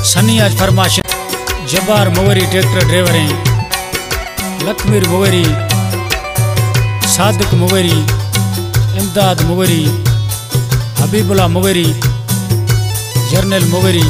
सनी आज फरमाश Jabbar मुवरी tractor driver हैं, लखमीर मुवरी, सादिक मुवरी, इमदाद मुवरी, हबीबुल्ला मुवरी, जर्नल मुवरी।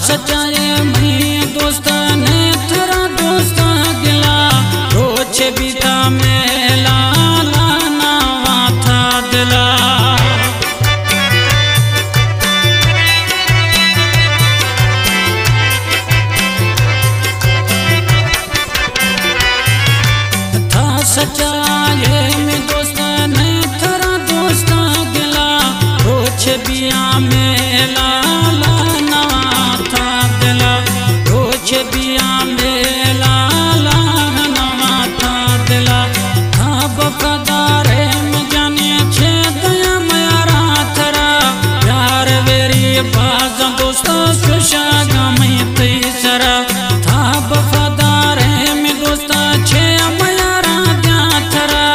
सजाए मैं दोस्ता ने तेरा दोस्ता गिला रोचे बिता मेला लाना था दिला था सजाए मैं दोस्ता ने तेरा दोस्ता गिला रोचे बिया मेला बिया मेला लाना था दिला था वफादार में जाने छे दया मेरा थरा यार वेरी बाज दोस्त सुशा गमी तीसरा था वफादार में दोस्त छे मेरा क्या थरा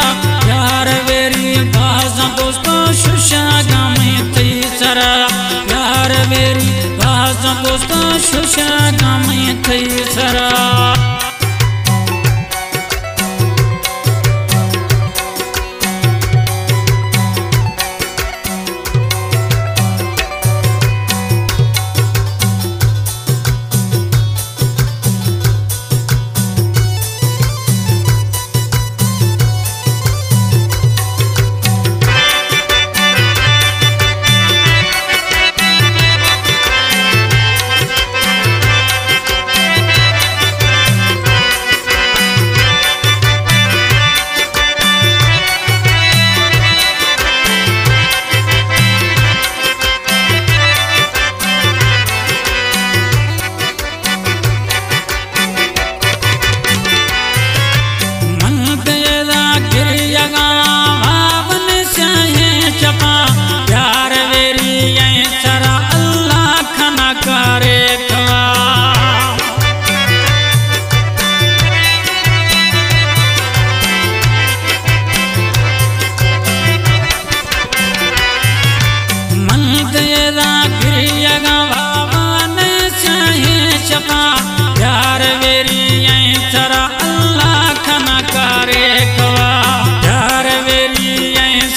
यार वेरी बाज दोस्त सुशा गमी तीसरा यार वेरी बाज दोस्त सुशा गमी तीसरा। यार वेरी सरा अल्लाह खना करे खवा यार वेरी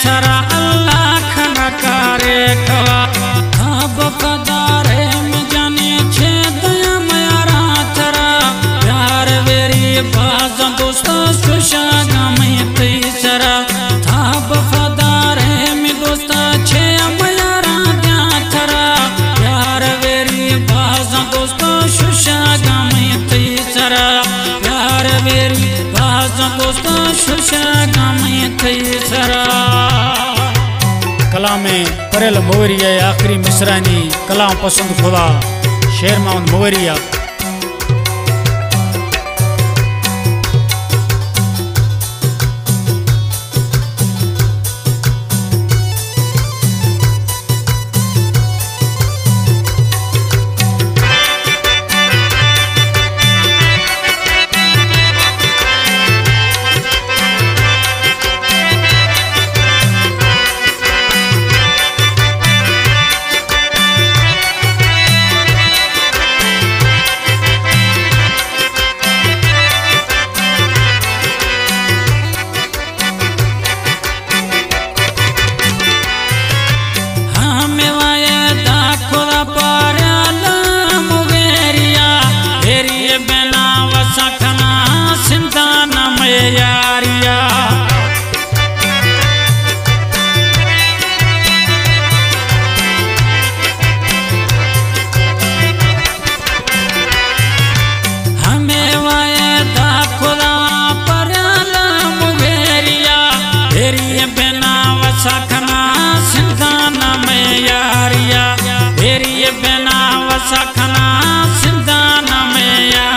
सरा अल्लाह खना करे खवा था वफादार में जाने छे दया मेरा थरा यार वेरी बाज दोस्त सुशा गमी तीसरा था वफादार में दोस्त छे मेरा क्या थरा यार वेरी बाज दोस्त सुशा गमी तीसरा यार वेरी बाज दोस्त सुशा गमी तीसरा। कलाम परेल मुवरिया आखिरी मिसरानी कलाम पसंद खुदा शेर मोहम्मद मुवरिया। वसा खना सिंधान में या